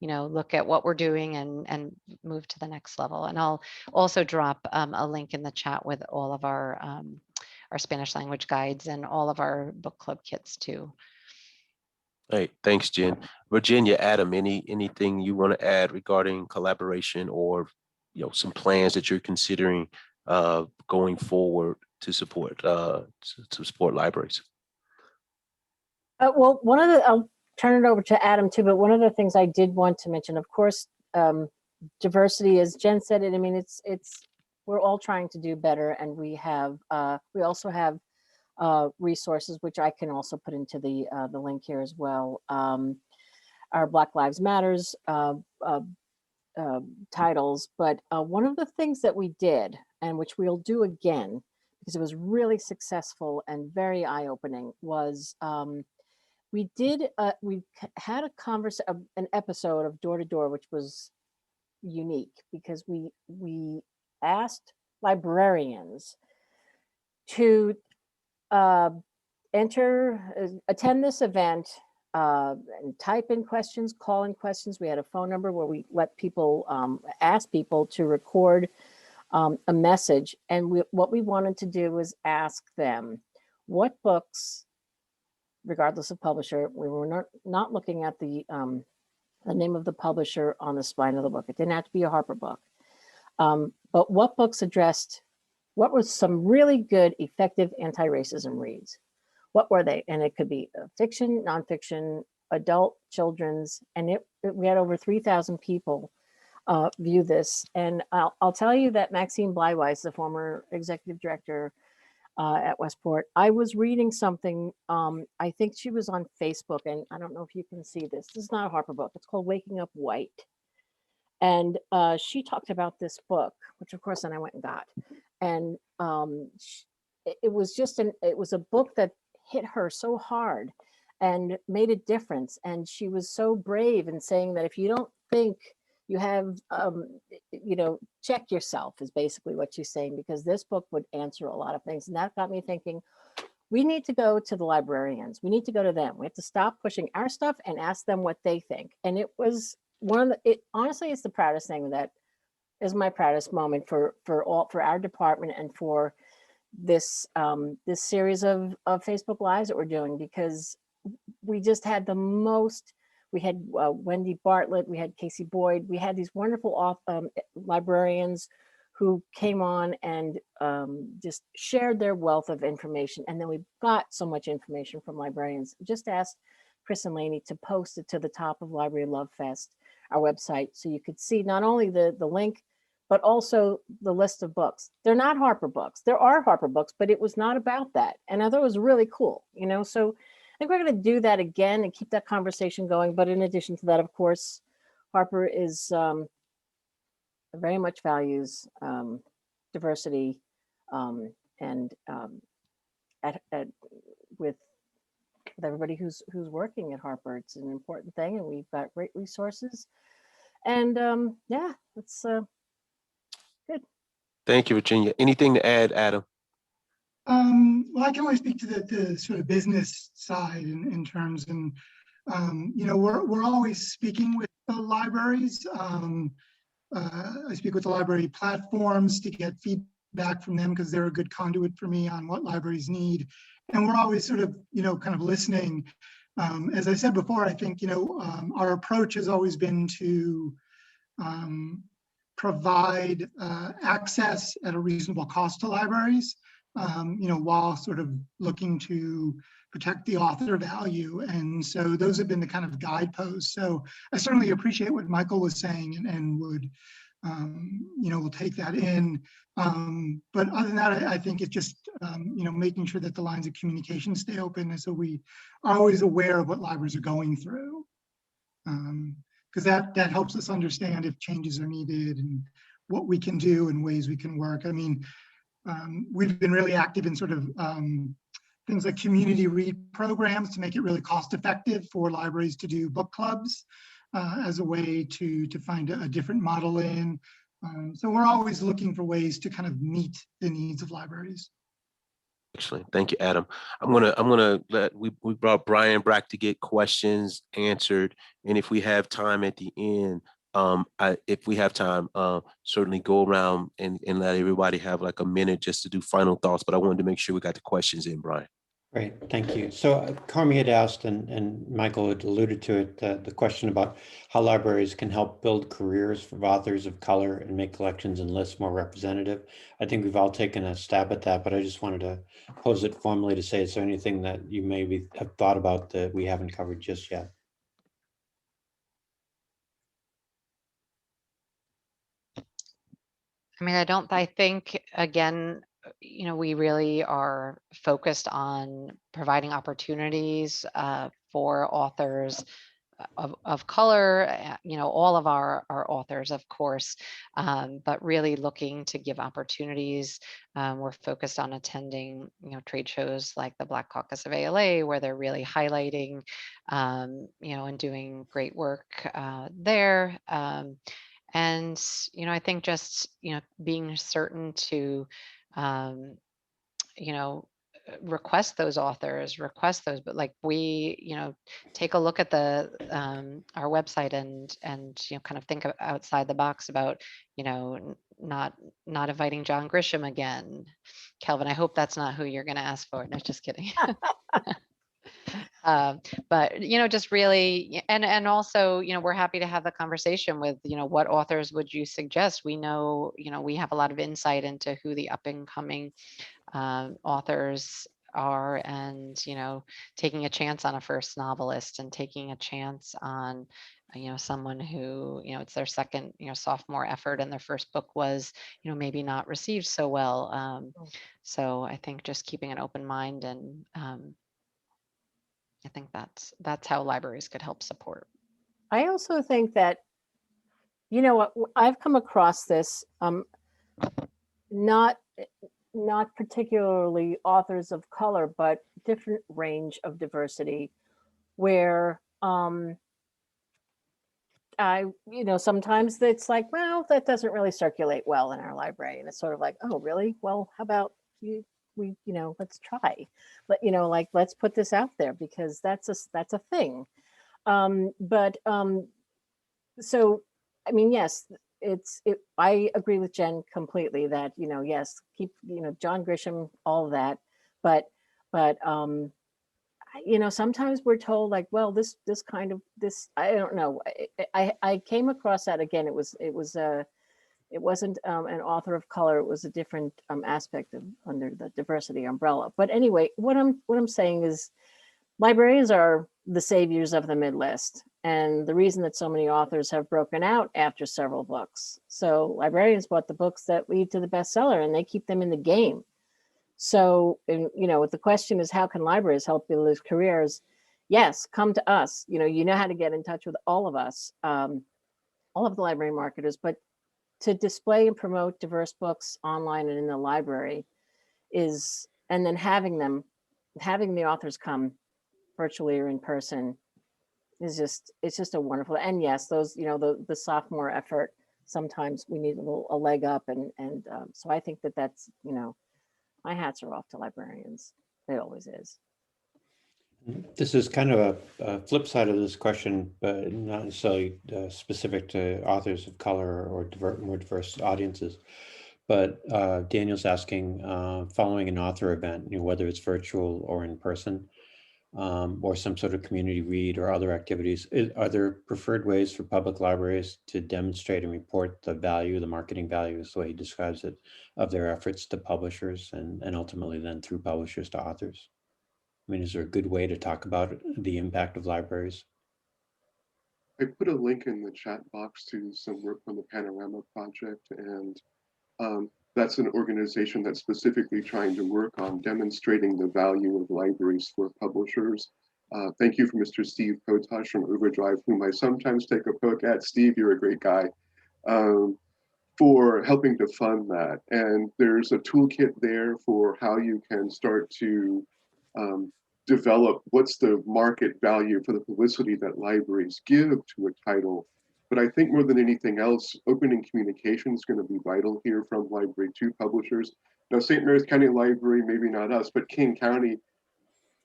look at what we're doing and move to the next level. And I'll also drop a link in the chat with all of our our Spanish language guides and all of our book club kits too. Hey, thanks, Jen. Virginia, Adam, anything you want to add regarding collaboration or some plans that you're considering going forward to support libraries? Well, I'll turn it over to Adam too, but one of the things I did want to mention, of course, diversity, as Jen said it, I mean, we're all trying to do better, and we also have resources, which I can also put into the link here as well. Our Black Lives Matters titles, but one of the things that we did, and which we'll do again, because it was really successful and very eye-opening, was we had an episode of Door to Door, which was unique because we asked librarians to attend this event and type in questions, call in questions. We had a phone number where we let people ask people to record a message, and what we wanted to do was ask them what books, regardless of publisher, we were not looking at the name of the publisher on the spine of the book. It didn't have to be a Harper book, but what books what was some really good, effective anti-racism reads? What were they? And it could be fiction, nonfiction, adult, children's, and we had over 3,000 people view this. And I'll tell you that Maxine Bleiweiss, the former executive director at Westport, I was reading something, I think she was on Facebook, and I don't know if you can see this. This is not a Harper book. It's called Waking Up White. And she talked about this book, which of course then I went and got. And it was a book that hit her so hard and made a difference. And she was so brave in saying that if you don't think you have, check yourself is basically what she's saying, because this book would answer a lot of things. And that got me thinking, we need to go to the librarians. We need to go to them. We have to stop pushing our stuff and ask them what they think. And it was honestly, it's the proudest thing that is my proudest moment for our department and for this series of Facebook Lives that we're doing, because we just had we had Wendy Bartlett, we had Casey Boyd, we had these wonderful librarians who came on and just shared their wealth of information. And then we got so much information from librarians. Just asked Chris and Laney to post it to the top of Library Love Fest, our website, so you could see not only the link, but also the list of books. They're not Harper books. There are Harper books, but it was not about that. And I thought it was really cool, so I think we're going to do that again and keep that conversation going. But in addition to that, of course, Harper is very much values diversity and with everybody who's working at Harper. It's an important thing, and we've got great resources. And yeah, it's good. Thank you, Virginia. Anything to add, Adam? Well, I can only speak to the sort of business side in terms, and we're always speaking with the libraries. I speak with the library platforms to get feedback from them, because they're a good conduit for me on what libraries need. And we're always sort of, kind of listening. As I said before, I think, our approach has always been to provide access at a reasonable cost to libraries, while sort of looking to protect the author value. And so those have been the kind of guideposts. So I certainly appreciate what Michael was saying, and would, we'll take that in. But other than that, I think it's just, making sure that the lines of communication stay open, and so we are always aware of what libraries are going through. Because that helps us understand if changes are needed and what we can do and ways we can work. I mean, we've been really active in sort of things like community read programs to make it really cost effective for libraries to do book clubs as a way to find a different model in. So we're always looking for ways to kind of meet the needs of libraries. Excellent. Thank you, Adam. I'm gonna let we brought Brian back to get questions answered, and if we have time at the end, if we have time, certainly go around and let everybody have like a minute just to do final thoughts. But I wanted to make sure we got the questions in, Brian. Great, thank you. So Carmi had asked, and Michael had alluded to it, the question about how libraries can help build careers for authors of color and make collections and lists more representative. I think we've all taken a stab at that, but I just wanted to pose it formally to say, is there anything that you maybe have thought about that we haven't covered just yet? I mean, I think, again, we really are focused on providing opportunities for authors of color, all of our authors, of course, but really looking to give opportunities. We're focused on attending, trade shows like the Black Caucus of ALA, where they're really highlighting, and doing great work there. And, I think just, being certain to, request those authors, but like we, take a look at the our website and kind of think outside the box about, not inviting John Grisham again. Kelvin, I hope that's not who you're going to ask for. No, just kidding. But just really, and also, we're happy to have the conversation with, what authors would you suggest? We know, we have a lot of insight into who the up and coming authors are, and taking a chance on a first novelist, and taking a chance on someone who it's their second sophomore effort, and their first book was maybe not received so well. So I think just keeping an open mind, and I think that's how libraries could help support. I also think that, I've come across this, not particularly authors of color, but different range of diversity, where sometimes it's like, well, that doesn't really circulate well in our library, and it's sort of like, oh, really? Well, how about let's try, but let's put this out there, because that's a thing. So I mean, yes, I agree with Jen completely that yes, keep John Grisham, all of that, but sometimes we're told like, well, this kind of this, I don't know. I came across that again. It wasn't an author of color. It was a different aspect of under the diversity umbrella. But anyway, what I'm saying is, librarians are the saviors of the mid-list, and the reason that so many authors have broken out after several books. So librarians bought the books that lead to the bestseller, and they keep them in the game. So, the question is, how can libraries help build those careers? Yes, come to us. You know how to get in touch with all of us, all of the library marketers, but to display and promote diverse books online and in the library and then having the authors come virtually or in person it's just a wonderful. And yes, those, the sophomore effort, sometimes we need a leg up. And so I think that's, my hats are off to librarians. It always is. This is kind of a flip side of this question, but not necessarily specific to authors of color or more diverse audiences. But Daniel's asking, following an author event, whether it's virtual or in person, or some sort of community read or other activities, are there preferred ways for public libraries to demonstrate and report the value, the marketing value is the way he describes it, of their efforts to publishers and ultimately then through publishers to authors? I mean, is there a good way to talk about the impact of libraries? I put a link in the chat box to some work from the Panorama Project, and that's an organization that's specifically trying to work on demonstrating the value of libraries for publishers. Thank you for Mr. Steve Kotosh from Overdrive, whom I sometimes take a poke at. Steve, you're a great guy, for helping to fund that. And there's a toolkit there for how you can start to develop what's the market value for the publicity that libraries give to a title. But I think more than anything else, opening communication is going to be vital here from library to publishers. Now, St. Mary's County Library, maybe not us, but King County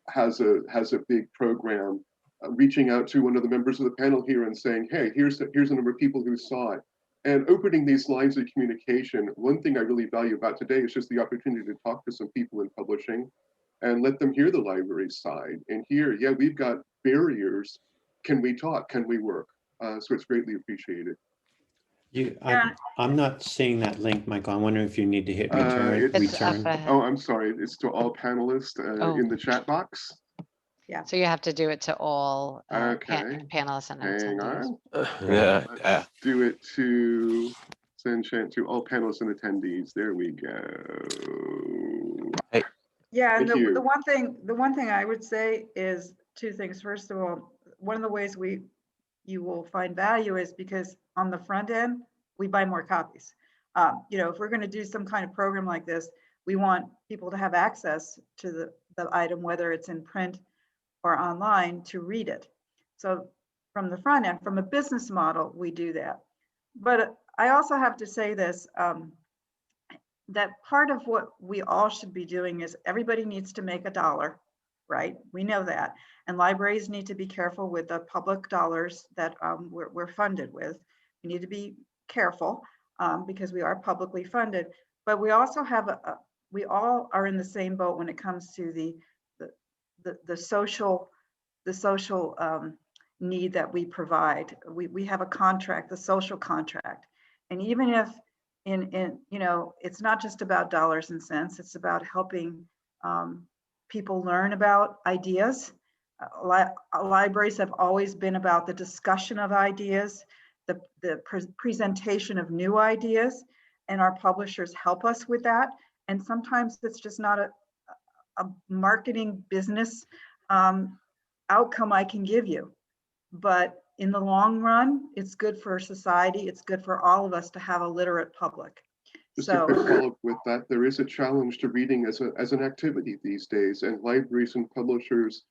has a big program reaching out to one of the members of the panel here and saying, hey, here's a number of people who saw it. And opening these lines of communication. One thing I really value about today is just the opportunity to talk to some people in publishing and let them hear the library's side. And here, yeah, we've got barriers. Can we talk? Can we work? So it's greatly appreciated. I'm not seeing that link, Michael. I'm wondering if you need to hit return. It's up return. ahead. Oh, I'm sorry. It's to all panelists in the chat box. So you have to do it to all Okay. panelists and Hang attendees. on. Let's do it to send chant to all panelists and attendees. There we go. Hey. Yeah, and Thank you. the one thing I would say is two things. First of all, one of the ways you will find value is because on the front end, we buy more copies. You know, if we're going to do some kind of program like this, we want people to have access to the item, whether it's in print or online, to read it. So from the front end, from a business model, we do that. But I also have to say this, that part of what we all should be doing is everybody needs to make a dollar, right? We know that. And libraries need to be careful with the public dollars that we're funded with. We need to be careful because we are publicly funded, but we also have we all are in the same boat when it comes to the social need that we provide. We have a contract, the social contract. And even if you know, it's not just about dollars and cents, it's about helping people learn about ideas. Libraries have always been about the discussion of ideas, the presentation of new ideas, and our publishers help us with that. And sometimes it's just not a marketing business outcome I can give you. But in the long run, it's good for society. It's good for all of us to have a literate public. Just a quick follow-up with that, there is a challenge to reading as an activity these days, and libraries and publishers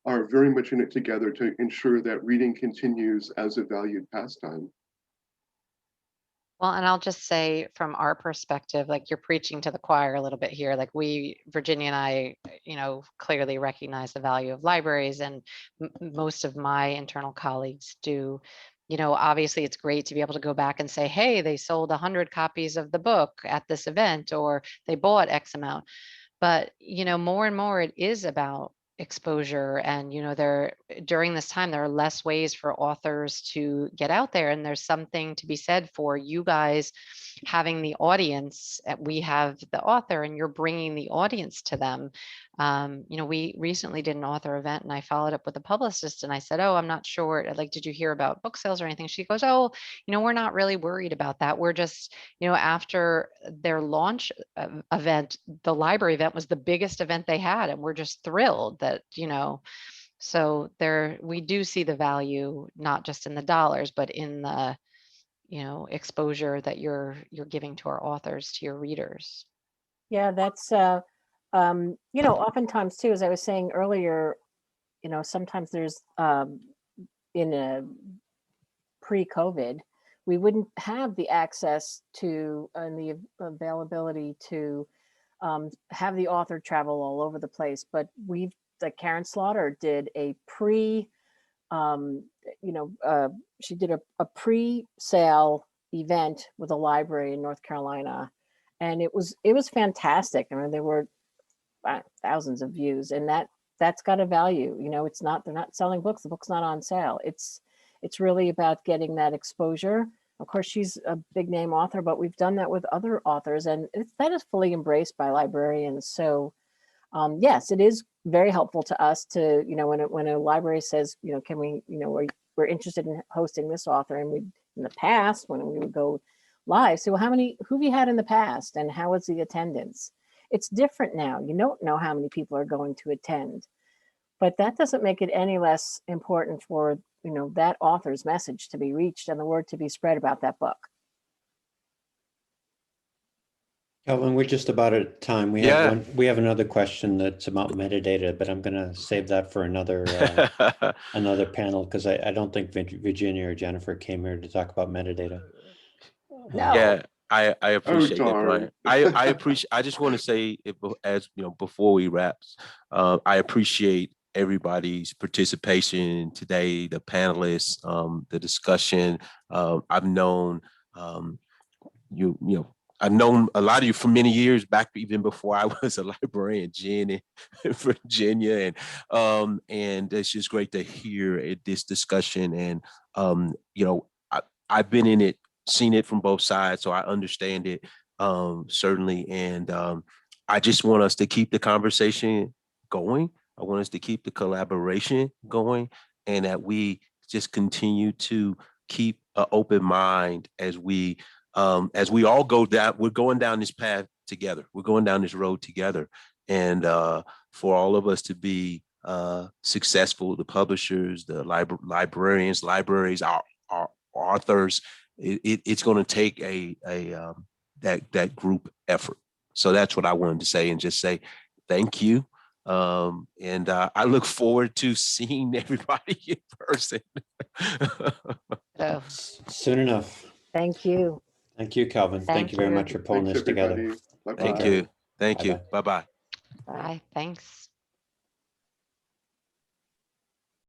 are very much in it together to ensure that reading continues as a valued pastime. Well, and I'll just say from our perspective, like you're preaching to the choir a little bit here. Like Virginia and I, you know, clearly recognize the value of libraries, and most of my internal colleagues do. You know, obviously it's great to be able to go back and say, hey, they sold 100 copies of the book at this event, or they bought X amount. But, you know, more and more it is about exposure. And, you know, during this time, there are less ways for authors to get out there. And there's something to be said for you guys having the audience. We have the author and you're bringing the audience to them. You know, we recently did an author event and I followed up with a publicist and I said, oh, I'm not sure. Like, did you hear about book sales or anything? She goes, oh, you know, we're not really worried about that. We're just, you know, after their launch event, the library event was the biggest event they had. And we're just thrilled that, you know, so we do see the value, not just in the dollars, but in the, you know, exposure that you're giving to our authors, to your readers. Yeah, that's, you know, oftentimes too, as I was saying earlier, you know, sometimes there's, in a pre-COVID, we wouldn't have the access to and the availability to have the author travel all over the place. But like Karen Slaughter did a she did a pre-sale event with a library in North Carolina, and it was fantastic. I mean, there were thousands of views, and that's got a value. You know, they're not selling books. The book's not on sale. It's really about getting that exposure. Of course, she's a big name author, but we've done that with other authors, and that is fully embraced by librarians. So yes, it is very helpful to us to, you know, when a library says, you know, can we, you know, we're interested in hosting this author, and in the past when we would go live, so who have you had in the past, and how was the attendance? It's different now. You don't know how many people are going to attend, but that doesn't make it any less important for, you know, that author's message to be reached and the word to be spread about that book. Kelvin, we're just about at time. We have another question that's about metadata, but I'm going to save that for another another panel, because I don't think Virginia or Jennifer came here to talk about metadata. No. Yeah, I appreciate that, darn. Brian. I appreciate. I just want to say, as you know, before we wrap, I appreciate everybody's participation today, the panelists, the discussion. I've known I've known a lot of you for many years, back even before I was a librarian, Jen in Virginia, and it's just great to hear this discussion. And I've been in it, seen it from both sides, so I understand it certainly. And I just want us to keep the conversation going. I want us to keep the collaboration going, and that we just continue to keep an open mind as we all go down. We're going down this path together. We're going down this road together. And for all of us to be successful, the publishers, the librarians, libraries, our authors, it's going to take that group effort. So that's what I wanted to say, and just say thank you. And I look forward to seeing everybody in person. Soon enough. Thank you. Thank you, Kelvin. Thank you very much for pulling Thanks, this together. everybody. Bye-bye. Thank you. Thank you. Bye-bye. Bye-bye. Bye. Thanks.